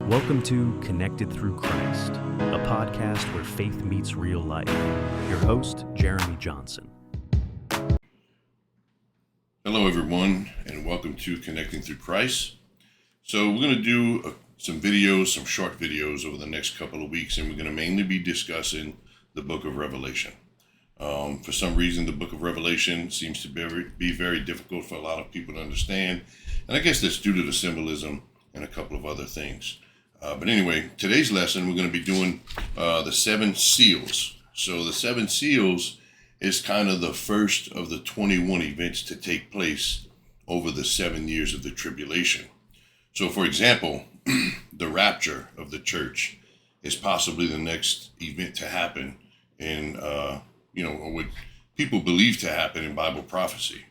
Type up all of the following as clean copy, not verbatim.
Welcome to Connected Through Christ, a podcast where faith meets real life. Your host, Jeremy Johnson. Hello, everyone, and welcome to Connecting Through Christ. So we're going to do some short videos over the next couple of weeks, and we're going to mainly be discussing the book of Revelation. For some reason, the book of Revelation seems to be very difficult for a lot of people to understand, and I guess that's due to the symbolism and a couple of other things. But anyway, today's lesson, we're going to be doing the 7 seals. So the 7 seals is kind of the first of the 21 events to take place over the 7 years of the tribulation. So for example, the rapture of the church is possibly the next event to happen in, or what people believe to happen in Bible prophecy.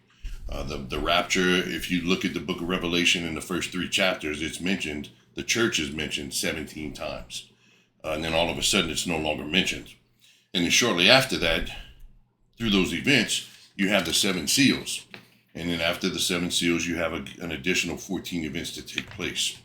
The rapture, if you look at the book of Revelation in the first 3 chapters, it's mentioned, the church is mentioned 17 times. And then all of a sudden it's no longer mentioned. And then shortly after that, through those events, you have the 7 seals. And then after the 7 seals, you have an additional 14 events to take place.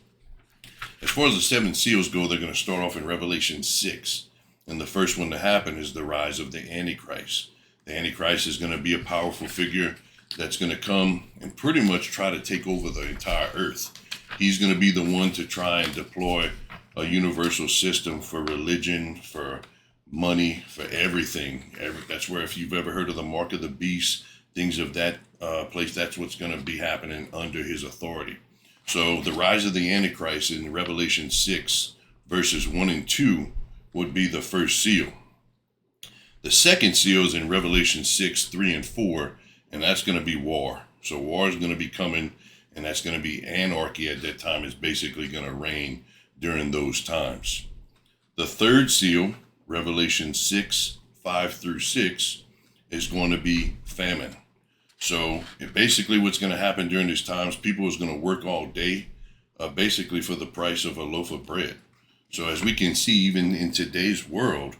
As far as the 7 seals go, they're going to start off in Revelation 6. And the first one to happen is the rise of the Antichrist. The Antichrist is going to be a powerful figure that's going to come and pretty much try to take over the entire earth. He's going to be the one to try and deploy a universal system for religion, for money, for everything. That's where, if you've ever heard of the mark of the beast, things of that place, that's what's going to be happening under his authority. So the rise of the Antichrist in Revelation 6, verses 1 and 2 would be the first seal. The second seal is in Revelation 6, 3 and 4, and that's going to be war. So war is going to be coming, and that's going to be anarchy at that time. Is basically going to reign during those times. The third seal, Revelation 6, 5 through 6, is going to be famine. So basically what's going to happen during these times, people is going to work all day, basically for the price of a loaf of bread. So as we can see, even in today's world,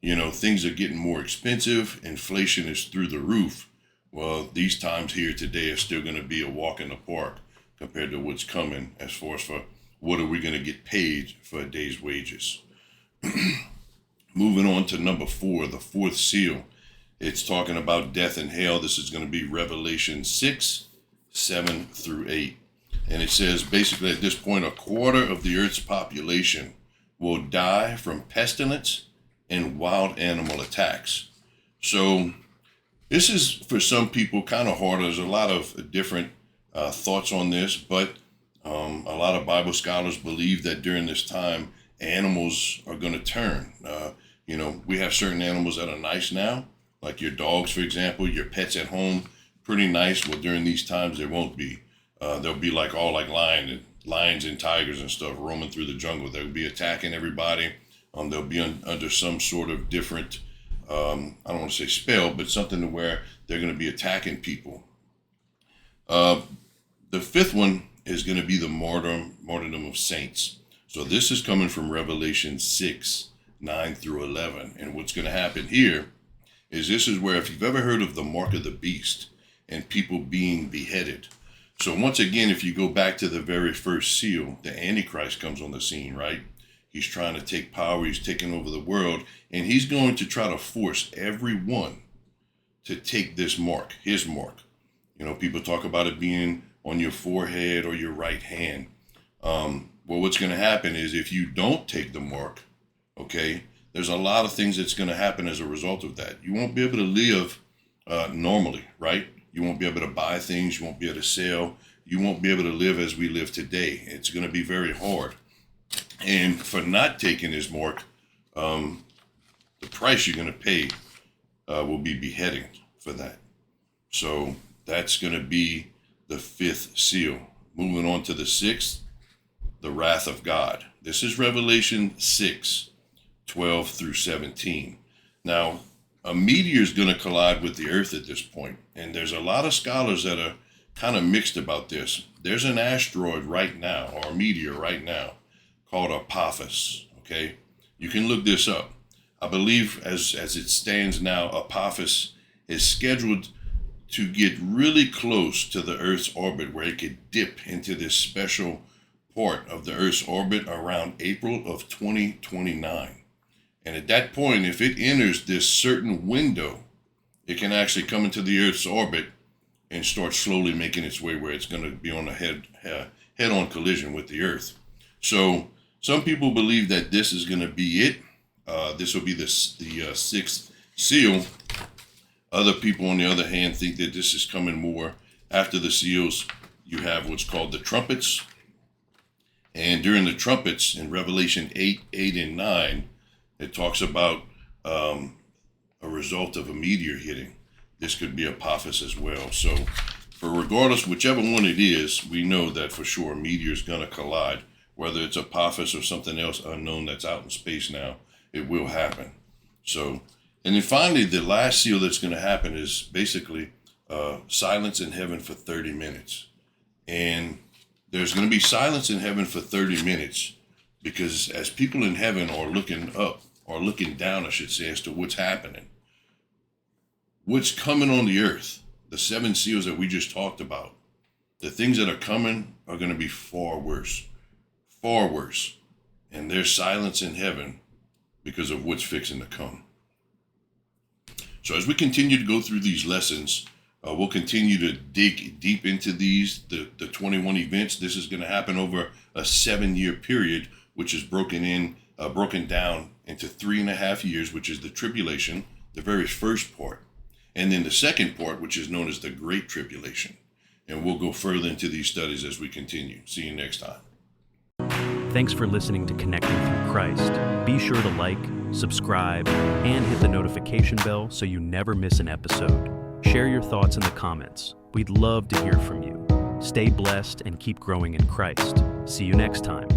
things are getting more expensive. Inflation is through the roof. Well, these times here today are still going to be a walk in the park compared to what's coming as far as for what are we going to get paid for a day's wages. Moving on to number 4, the 4th seal. It's talking about death and hell. This is going to be Revelation 6, 7 through 8. And it says basically at this point, 1/4 of the earth's population will die from pestilence and wild animal attacks. So this is, for some people, kind of hard. There's a lot of different thoughts on this, but a lot of Bible scholars believe that during this time, animals are going to turn. We have certain animals that are nice now, like your dogs, for example, your pets at home, pretty nice. Well, during these times, they won't be. They'll be like lions and tigers and stuff roaming through the jungle. They'll be attacking everybody. They'll be under some sort of different, I don't want to say spell, but something to where they're going to be attacking people. The 5th one is going to be the martyrdom of saints. So this is coming from Revelation 6, 9 through 11. And what's going to happen here is this is where, if you've ever heard of the mark of the beast and people being beheaded. So once again, if you go back to the very first seal, the Antichrist comes on the scene, right? He's trying to take power. He's taking over the world, and he's going to try to force everyone to take this mark, his mark. People talk about it being on your forehead or your right hand. Well, what's going to happen is if you don't take the mark, okay, there's a lot of things that's going to happen as a result of that. You won't be able to live normally, right? You won't be able to buy things. You won't be able to sell. You won't be able to live as we live today. It's going to be very hard. And for not taking his mark, the price you're going to pay will be beheading for that. So that's going to be the 5th seal. Moving on to the 6th, the wrath of God. This is Revelation 6, 12 through 17. Now, a meteor is going to collide with the earth at this point, and there's a lot of scholars that are kind of mixed about this. There's an asteroid right now, or a meteor right now, called Apophis. Okay, you can look this up. I believe as it stands now, Apophis is scheduled to get really close to the Earth's orbit, where it could dip into this special part of the Earth's orbit around April of 2029. And at that point, if it enters this certain window, it can actually come into the Earth's orbit and start slowly making its way where it's going to be on a head-on collision with the Earth. So some people believe that this is going to be it. This will be the sixth seal. Other people, on the other hand, think that this is coming more after the seals. You have what's called the trumpets. And during the trumpets in Revelation 8, and 9, it talks about a result of a meteor hitting. This could be Apophis as well. So for regardless, whichever one it is, we know that for sure a meteor is going to collide. Whether it's Apophis or something else unknown that's out in space now, it will happen. So, and then finally, the last seal that's going to happen is basically silence in heaven for 30 minutes. And there's going to be silence in heaven for 30 minutes because as people in heaven are looking up, or looking down, I should say, as to what's happening, what's coming on the earth, the 7 seals that we just talked about, the things that are coming are going to be far worse. Far worse. And there's silence in heaven because of what's fixing to come. So as we continue to go through these lessons, we'll continue to dig deep into these, the 21 events. This is going to happen over a 7-year period, which is broken down into 3.5 years, which is the tribulation, the very first part. And then the second part, which is known as the Great Tribulation. And we'll go further into these studies as we continue. See you next time. Thanks for listening to Connecting Through Christ. Be sure to like, subscribe, and hit the notification bell so you never miss an episode. Share your thoughts in the comments. We'd love to hear from you. Stay blessed and keep growing in Christ. See you next time.